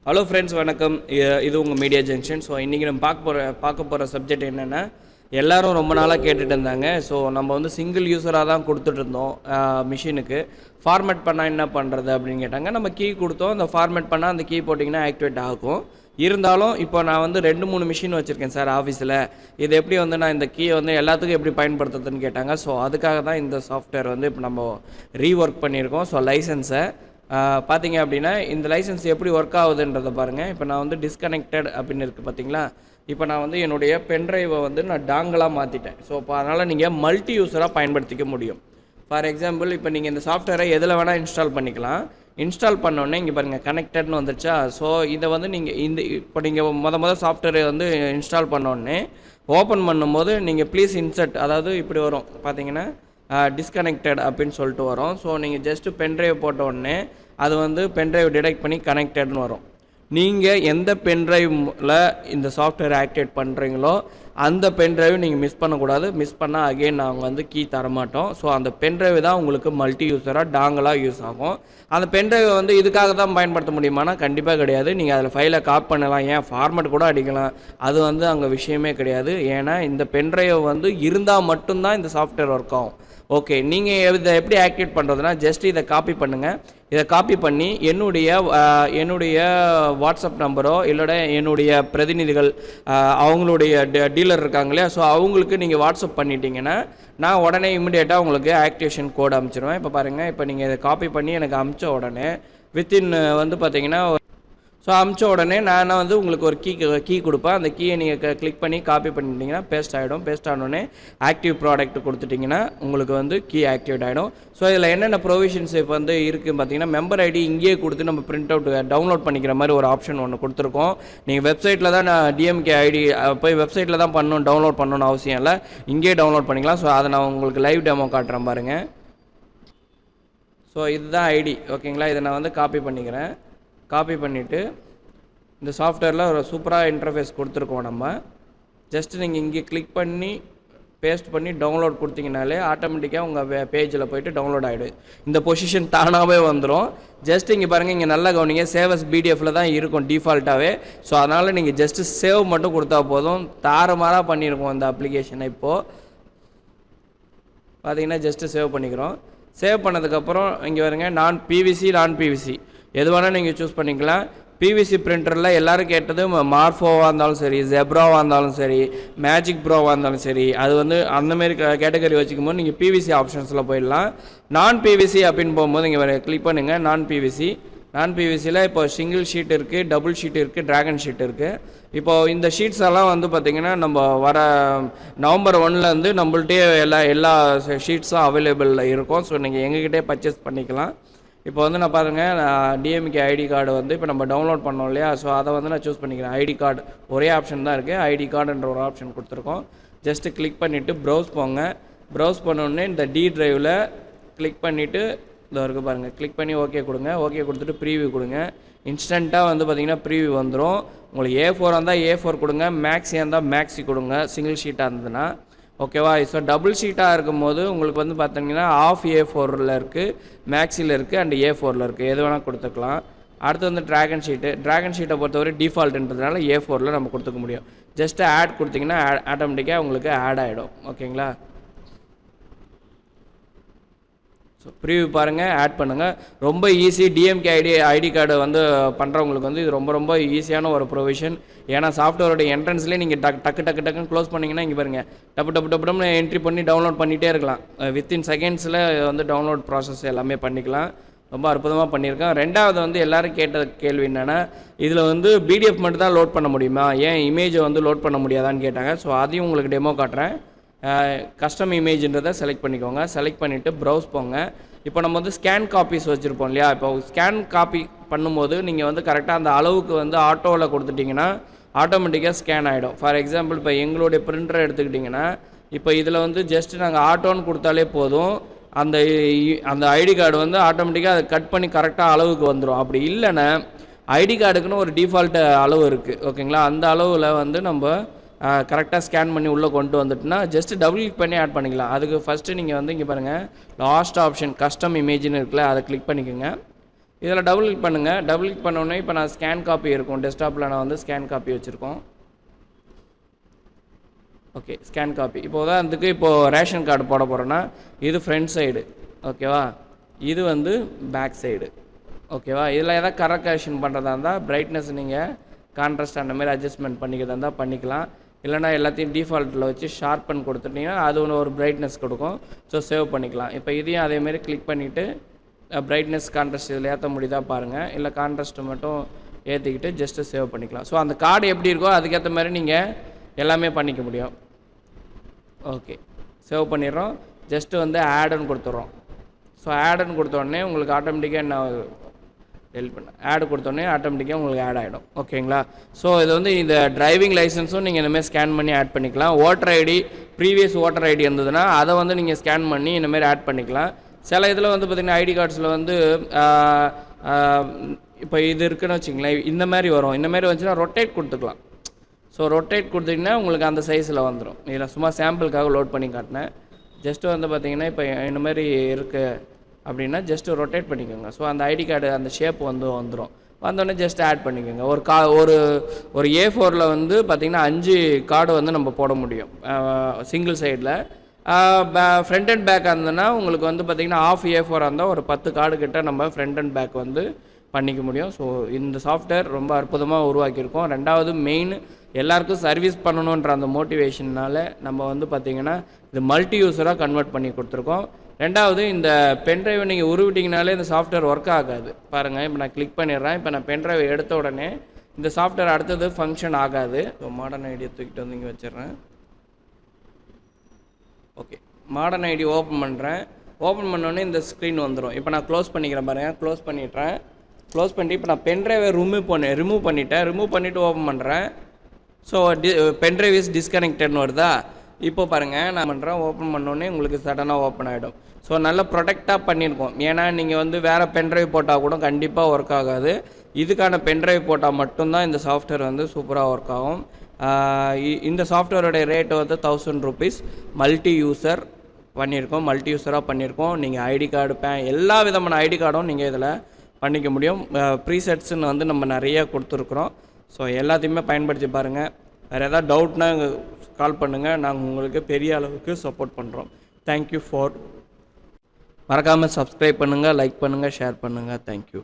Hello friends, வணக்கம். இது உங்கள் மீடியா ஜங்ஷன். ஸோ இன்றைக்கி நம்ம பார்க்க போகிற சப்ஜெக்ட் என்னென்னா, எல்லோரும் ரொம்ப நாளாக கேட்டுட்டு இருந்தாங்க. ஸோ நம்ம வந்து சிங்கிள் யூஸராக தான் கொடுத்துட்ருந்தோம். மிஷினுக்கு ஃபார்மேட் பண்ணால் என்ன பண்ணுறது அப்படின்னு கேட்டாங்க. நம்ம கீ கொடுத்தோம். அந்த ஃபார்மேட் பண்ணால் அந்த கீ போட்டிங்கன்னா ஆக்டிவேட் ஆகும். இருந்தாலும் இப்போ நான் வந்து 2-3 மிஷின் வச்சுருக்கேன் சார் ஆஃபீஸில். இது எப்படி வந்து நான் இந்த கீயை வந்து எல்லாத்துக்கும் எப்படி பயன்படுத்துறதுன்னு கேட்டாங்க. ஸோ அதுக்காக தான் இந்த சாஃப்ட்வேர் வந்து இப்போ நம்ம ரீஒர்க் பண்ணியிருக்கோம். ஸோ லைசன்ஸை பார்த்தீங்க அப்படின்னா, இந்த லைசன்ஸ் எப்படி ஒர்க் ஆகுதுன்றதை பாருங்கள். இப்போ நான் வந்து டிஸ்கனெக்டட் அப்படின்னு இருக்குது பார்த்தீங்களா. இப்போ நான் வந்து என்னுடைய பென்ட்ரைவை வந்து நான் டாங்கலாக மாற்றிட்டேன். ஸோ இப்போ அதனால் நீங்கள் மல்டி யூஸராக பயன்படுத்திக்க முடியும். ஃபார் எக்ஸாம்பிள், இப்போ நீங்கள் இந்த சாஃப்ட்வேரை எதில் வேணால் இன்ஸ்டால் பண்ணிக்கலாம். இன்ஸ்டால் பண்ணோடனே இங்கே பாருங்கள் கனெக்டட்னு வந்துச்சா. ஸோ இதை வந்து நீங்கள் இப்போ நீங்கள் மொதல் சாஃப்ட்வேரை வந்து இன்ஸ்டால் பண்ணோடனே ஓப்பன் பண்ணும்போது நீங்கள் ப்ளீஸ் இன்சர்ட், அதாவது இப்படி வரும் பார்த்தீங்கன்னா டிஸ்கனெக்டட் அப்படின்னு சொல்லிட்டு வரும். ஸோ நீங்கள் ஜஸ்ட்டு பென்ட்ரைவ் போட்ட உடனே அது வந்து பென்ட்ரைவ் டிடெக்ட் பண்ணி கனெக்டட்னு வரும். நீங்கள் எந்த பென்ட்ரைவில் இந்த சாஃப்ட்வேர் ஆக்டிவேட் பண்ணுறீங்களோ அந்த பென்ட்ரைவ் நீங்கள் மிஸ் பண்ணக்கூடாது. மிஸ் பண்ணால் அகெயின் நாங்கள் வந்து கீ தரமாட்டோம். ஸோ அந்த பென்ட்ரைவ் தான் உங்களுக்கு மல்டி யூஸராக டாங்கலாக யூஸ் ஆகும். அந்த பென்ட்ரைவை வந்து இதுக்காக தான் பயன்படுத்த முடியுமானா கண்டிப்பாக கிடையாது. நீங்கள் அதில் ஃபைலை காப்பி பண்ணலாம், ஏன் ஃபார்மேட் கூட அடிக்கலாம். அது வந்து அங்கே விஷயமே கிடையாது. ஏன்னா இந்த பென்ட்ரைவ் வந்து இருந்தால் மட்டும்தான் இந்த சாஃப்ட்வேர் ஒர்க் ஆகும். ஓகே, நீங்கள் இதை எப்படி ஆக்டிவேட் பண்ணுறதுனா, ஜஸ்ட் இதை காப்பி பண்ணுங்கள். இதை காப்பி பண்ணி என்னுடைய வாட்ஸ்அப் நம்பரோ இல்லைட என்னுடைய பிரதிநிதிகள் அவங்களுடைய டீலர் இருக்காங்க இல்லையா, ஸோ அவங்களுக்கு நீங்கள் வாட்ஸ்அப் பண்ணிட்டீங்கன்னா நான் உடனே இமிடியேட்டாக உங்களுக்கு ஆக்டிவேஷன் கோடு அனுப்பிச்சிடுவேன். இப்போ பாருங்கள், இப்போ நீங்கள் இதை காப்பி பண்ணி எனக்கு அனுப்பிச்ச உடனே வித்தின் வந்து பார்த்தீங்கன்னா ஸோ அமுச்ச உடனே நான் வந்து உங்களுக்கு ஒரு கீ கொடுப்பேன். அந்த கீயை நீங்கள் கிளிக் பண்ணி காப்பி பண்ணிட்டீங்கன்னா பேஸ்ட் ஆகிடும். பேஸ்ட் ஆனோடனே ஆக்டிவ் ப்ராடக்ட் கொடுத்துட்டிங்கன்னா உங்களுக்கு வந்து கீ ஆக்டிவேட் ஆகிடும். ஸோ இதில் என்னென்ன ப்ரொவிஷன்ஸ் இப்போ வந்து இருக்குதுன்னு பார்த்தீங்கன்னா, மெம்பர் ஐடி இங்கேயே கொடுத்து நம்ம பிரிண்ட் அவுட் டவுன்லோட் பண்ணிக்கிற மாதிரி ஒரு ஆப்ஷன் ஒன்று கொடுத்துருக்கோம். நீங்கள் வெப்சைட்டில் தான் நான் DMK ID போய் வெப்சைட்டில் தான் டவுன்லோட் பண்ணணும்னு அவசியம் இல்லை, இங்கேயே டவுன்லோட் பண்ணிக்கலாம். ஸோ அதை நான் உங்களுக்கு லைவ் டெமோ காட்டுறேன் பாருங்கள். ஸோ இதுதான் ஐடி, ஓகேங்களா. இதை நான் வந்து காப்பி பண்ணிக்கிறேன். காப்பி பண்ணிவிட்டு இந்த சாஃப்ட்வேரில் ஒரு சூப்பராக இன்டர்ஃபேஸ் கொடுத்துருக்கோம். நம்ம ஜஸ்ட்டு நீங்கள் இங்கே கிளிக் பண்ணி பேஸ்ட் பண்ணி டவுன்லோட் கொடுத்தீங்கனாலே ஆட்டோமேட்டிக்காக உங்கள் பேஜில் போய்ட்டு டவுன்லோட் ஆகிடும். இந்த பொசிஷன் தானாகவே வந்துடும். ஜஸ்ட் இங்கே பாருங்கள், இங்கே நல்லா கவனிங்க, சேவ் அஸ் PDFல தான் இருக்கும் டிஃபால்ட்டாகவே. ஸோ அதனால் நீங்கள் ஜஸ்ட்டு சேவ் மட்டும் கொடுத்தா போதும். தாறுமாறாக பண்ணியிருக்கோம் இந்த அப்ளிகேஷனை. இப்போது பார்த்தீங்கன்னா ஜஸ்ட்டு சேவ் பண்ணிக்கிறோம். சேவ் பண்ணதுக்கப்புறம் இங்கே வருங்க, நான் PVC எது வேணால் நீங்கள் சூஸ் பண்ணிக்கலாம். PVC பிரிண்டரில் எல்லோரும் கேட்டது மார்ஃபோவாக இருந்தாலும் சரி, ஜெப்ராவாக இருந்தாலும் சரி, மேஜிக் ப்ரோவாக இருந்தாலும் சரி, அது வந்து அந்தமாரி கேட்டகரி வச்சுக்கும் போது நீங்கள் PVC ஆப்ஷன்ஸில் போயிடலாம். நான் PVC அப்படின்னு போகும்போது இங்கே கிளிக் பண்ணுங்கள். நான் PVCயில் இப்போ சிங்கிள் ஷீட் இருக்குது, டபுள் ஷீட் இருக்குது, ட்ராகன் ஷீட் இருக்குது. இப்போது இந்த ஷீட்ஸ் எல்லாம் வந்து பார்த்திங்கன்னா நம்ம வர நவம்பர் 1 நம்மள்ட்டே எல்லா ஷீட்ஸும் அவைலபிளில் இருக்கும். ஸோ நீங்கள் எங்ககிட்டே பர்ச்சேஸ் பண்ணிக்கலாம். இப்போ வந்து நான் பாருங்கள், DMK ID கார்டு வந்து இப்போ நம்ம டவுன்லோட் பண்ணோம் இல்லையா, ஸோ அதை வந்து நான் சூஸ் பண்ணிக்கிறேன். ID கார்டு ஒரே ஆப்ஷன் தான் இருக்குது. ID கார்டுன்ற ஒரு ஆப்ஷன் கொடுத்துருக்கோம். ஜஸ்ட்டு கிளிக் பண்ணிவிட்டு ப்ரௌஸ் போங்க. ப்ரௌஸ் பண்ணோடனே இந்த D டிரைவில் கிளிக் பண்ணிவிட்டு இந்த இருக்குது பாருங்கள், கிளிக் பண்ணி ஓகே கொடுங்க. ஓகே கொடுத்துட்டு ப்ரீவியூ கொடுங்க. இன்ஸ்டண்ட்டாக வந்து பார்த்திங்கன்னா ப்ரீவியூ வந்துடும். உங்களுக்கு A4 இருந்தால் A4 கொடுங்க, மேக்ஸியாக இருந்தால் மேக்ஸி கொடுங்க, சிங்கிள் ஷீட்டாக இருந்ததுன்னா ஓகேவா. ஸோ டபுள் ஷீட்டாக இருக்கும்போது உங்களுக்கு வந்து பார்த்தீங்கன்னா ஆஃப் A4ல் இருக்குது, மேக்ஸியில் இருக்குது, அண்ட் A4ல் இருக்குது. எது வேணால் கொடுத்துக்கலாம். அடுத்து வந்து ட்ராகன் ஷீட்டை பொறுத்தவரை டிஃபால்ட்டுன்றதுனால A4ல் நம்ம கொடுத்துக்க முடியும். ஜஸ்ட்டு ஆட் கொடுத்திங்கன்னா ஆட்டோமேட்டிக்காக உங்களுக்கு ஆட் ஆகிடும். ஓகேங்களா. ஸோ ப்ரீவியூ பாருங்கள், ஆட் பண்ணுங்கள். ரொம்ப ஈஸி. DMK ID கார்டு வந்து பண்ணுறவங்களுக்கு வந்து இது ரொம்ப ஈஸியான ஒரு ப்ரொவிஷன். ஏன்னா சாஃப்ட்வேரோட என்ட்ரன்ஸ்லேயே நீங்கள் டக்குன்னு க்ளோஸ் பண்ணிங்கன்னா இங்கே பாருங்கள், டப்புன்னு என்ட்ரி பண்ணி டவுன்லோட் பண்ணிகிட்டே இருக்கலாம். வித்தின் செகண்ட்ஸில் வந்து டவுன்லோட் ப்ராசஸ் எல்லாமே பண்ணிக்கலாம். ரொம்ப அற்புதமாக பண்ணியிருக்கேன். ரெண்டாவது வந்து எல்லோரும் கேட்ட கேள்வி என்னென்னா, இதில் வந்து PDF மட்டும் தான் லோட் பண்ண முடியுமா, ஏன் இமேஜை வந்து லோட் பண்ண முடியாதான்னு கேட்டாங்க. ஸோ அதையும் உங்களுக்கு டெமோ காட்டுறேன். கஸ்டம் இமேஜ்ன்றதை செலக்ட் பண்ணிக்கோங்க. செலக்ட் பண்ணிவிட்டு ப்ரௌஸ் போங்க. இப்போ நம்ம வந்து ஸ்கேன் காப்பீஸ் வச்சுருப்போம் இல்லையா, இப்போ ஸ்கேன் காப்பி பண்ணும்போது நீங்கள் வந்து கரெக்டாக அந்த அளவுக்கு வந்து ஆட்டோவில் கொடுத்துட்டிங்கன்னா ஆட்டோமேட்டிக்காக ஸ்கேன் ஆகிடும். ஃபார் எக்ஸாம்பிள், இப்போ எங்களுடைய பிரிண்டரை எடுத்துக்கிட்டிங்கன்னா, இப்போ இதில் வந்து ஜஸ்ட்டு நாங்கள் ஆட்டோன்னு கொடுத்தாலே போதும், அந்த ID கார்டு வந்து ஆட்டோமேட்டிக்காக அதை கட் பண்ணி கரெக்டாக அளவுக்கு வந்துடும். அப்படி இல்லைன்னா ID கார்டுக்குன்னு ஒரு டிஃபால்ட் அளவு இருக்குது, ஓகேங்களா. அந்த அளவில் வந்து நம்ம கரெக்டாக ஸ்கேன் பண்ணி உள்ளே கொண்டு வந்துட்டுனா ஜஸ்ட்டு டபுள் கிளிக் பண்ணி ஆட் பண்ணிக்கலாம். அதுக்கு ஃபஸ்ட்டு நீங்கள் வந்து இங்கே பாருங்கள், லாஸ்ட் ஆப்ஷன் கஸ்டம் இமேஜ்னு இருக்குல்ல, அதை கிளிக் பண்ணிக்கோங்க. இதில் டபுள் கிளிக் பண்ணுங்கள். டபுள் கிளிக் பண்ணோடனே இப்போ நான் ஸ்கேன் காப்பி இருக்கும் டெஸ்க்டாப்பில் நான் வந்து ஸ்கேன் காப்பி வச்சுருக்கோம். Okay, scan copy. இப்போ உதாரணத்துக்கு இப்போது ரேஷன் கார்டு போட போகிறோன்னா இது ஃப்ரண்ட் சைடு, ஓகேவா, இது வந்து பேக் சைடு, ஓகேவா. இதில் எதாவது கரெக்ஷன் பண்ணுறதா இருந்தால் பிரைட்னஸ் நீங்கள் கான்ட்ராஸ்ட் அந்த மாதிரி அட்ஜஸ்ட்மெண்ட் பண்ணிக்கிறதா இருந்தால் பண்ணிக்கலாம். இல்லைனா எல்லாத்தையும் டிஃபால்ட்டில் வச்சு ஷார்ப்பன் கொடுத்துட்டிங்கன்னா அது ஒன்று ஒரு பிரைட்னஸ் கொடுக்கும். ஸோ சேவ் பண்ணிக்கலாம். இப்போ இதையும் அதேமாரி கிளிக் பண்ணிவிட்டு பிரைட்னஸ் கான்ட்ராஸ்ட் இதில் ஏற்ற முடியுதா பாருங்கள். இல்லை கான்ட்ராஸ்ட்டு மட்டும் ஏற்றிக்கிட்டு ஜஸ்ட்டு சேவ் பண்ணிக்கலாம். ஸோ அந்த கார்டு எப்படி இருக்கோ அதுக்கேற்ற மாதிரி நீங்கள் எல்லாமே பண்ணிக்க முடியும். ஓகே, சேவ் பண்ணிடுறோம். ஜஸ்ட்டு வந்து ஆடுன்னு கொடுத்துட்றோம். ஸோ ஆடுன்னு கொடுத்தோடனே உங்களுக்கு ஆட்டோமேட்டிக்காக என்ன டெலிட் பண்ண ஆடு கொடுத்தோடனே ஆட்டோமேட்டிக்காக உங்களுக்கு ஆட் ஆகிடும். ஓகேங்களா. ஸோ இது வந்து இந்த டிரைவிங் லைசன்ஸும் நீங்கள் இந்தமாதிரி ஸ்கேன் பண்ணி ஆட் பண்ணிக்கலாம். Voter ID, previous voter ID இருந்ததுன்னா அதை வந்து நீங்கள் ஸ்கேன் பண்ணி இந்தமாரி ஆட் பண்ணிக்கலாம். சில இதில் வந்து பார்த்திங்கன்னா ஐடி கார்ட்ஸில் வந்து இப்போ இது இருக்குன்னு வச்சிங்களேன், இந்த மாதிரி வரும். இந்த மாதிரி வந்துச்சுன்னா ரொட்டேட் கொடுத்துக்கலாம். ஸோ ரொட்டேட் கொடுத்திங்கன்னா உங்களுக்கு அந்த சைஸில் வந்துடும். இதில் சும்மா சாம்பிளுக்காக லோட் பண்ணி காட்டினேன். ஜஸ்ட்டு வந்து பார்த்திங்கன்னா இப்போ இந்த மாதிரி இருக்குது அப்படின்னா ஜஸ்ட்டு ரொட்டேட் பண்ணிக்கோங்க. ஸோ அந்த ஐடி கார்டு அந்த ஷேப் வந்துடும். வந்தோடனே ஜஸ்ட் ஆட் பண்ணிக்கோங்க. ஒரு A4 வந்து பார்த்திங்கன்னா 5 கார்டு வந்து நம்ம போட முடியும் சிங்கிள் சைடில். ஃப்ரண்ட் அண்ட் பேக் இருந்ததுன்னா உங்களுக்கு வந்து பார்த்திங்கன்னா ஆஃப் A4 இருந்தால் ஒரு 10 கார்டு கிட்ட நம்ம ஃப்ரண்ட் அண்ட் பேக் வந்து பண்ணிக்க முடியும். ஸோ இந்த சாஃப்ட்வேர் ரொம்ப அற்புதமாக உருவாக்கியிருக்கோம். ரெண்டாவது மெயின் எல்லாருக்கும் சர்வீஸ் பண்ணணுன்ற அந்த மோட்டிவேஷனால் நம்ம வந்து பார்த்திங்கன்னா இது மல்டி யூஸராக கன்வெர்ட் பண்ணி கொடுத்துருக்கோம். ரெண்டாவது இந்த பென்ட்ரைவை நீங்கள் உருவிட்டிங்கனாலே இந்த சாஃப்ட்வேர் ஒர்க் ஆகாது. பாருங்கள், இப்போ நான் கிளிக் பண்ணிடுறேன். இப்போ நான் பென்ட்ரைவை எடுத்த உடனே இந்த சாஃப்ட்வேர் அடுத்தது ஃபங்க்ஷன் ஆகாது. ஸோ மாடர்ன் ஐடியை தூக்கிட்டு வந்து இங்கே வச்சிடுறேன். ஓகே, மாடர்ன் ஐடி ஓப்பன் பண்ணுறேன். ஓப்பன் பண்ணோடனே இந்த ஸ்க்ரீன் வந்துடும். இப்போ நான் க்ளோஸ் பண்ணிக்கிறேன் பாருங்கள். க்ளோஸ் பண்ணிடுறேன். க்ளோஸ் பண்ணிட்டு இப்போ நான் பென்ட்ரைவை ரிமூவ் பண்ணிவிட்டு ஓப்பன் பண்ணுறேன். ஸோ பென்ட்ரைவ் இஸ் டிஸ்கனெக்டட்னு வருதா. இப்போ பாருங்கள், நான் பண்ணுறேன். ஓப்பன் பண்ணோடனே உங்களுக்கு சடனாக ஓப்பன் ஆகிடும். ஸோ நல்லா ப்ரொடெக்டாக பண்ணியிருக்கோம். ஏன்னா நீங்கள் வந்து வேறு பென்ட்ரைவ் போட்டால் கூட கண்டிப்பாக ஒர்க் ஆகாது. இதுக்கான பென்ட்ரைவ் போட்டால் மட்டும்தான் இந்த சாஃப்ட்வேர் வந்து சூப்பராக ஒர்க் ஆகும். இந்த சாஃப்ட்வேரோடைய ரேட்டு வந்து 1000 rupees. மல்டி யூஸராக பண்ணியிருக்கோம். நீங்கள் ஐடி கார்டு, எல்லா விதமான ஐடி கார்டும் நீங்கள் இதில் பண்ணிக்க முடியும். ப்ரீசெட்ஸ்ன்னு வந்து நம்ம நிறைய கொடுத்துருக்குறோம். ஸோ எல்லாத்தையுமே பயன்படுத்தி பாருங்கள். வேறு எதாவது டவுட்னா கால் பண்ணுங்கள். நாங்கள் உங்களுக்கு பெரிய அளவுக்கு சப்போர்ட் பண்ணுறோம். தேங்க்யூ மறக்காமல் சப்ஸ்கிரைப் பண்ணுங்கள், லைக் பண்ணுங்கள், ஷேர் பண்ணுங்கள். தேங்க்யூ.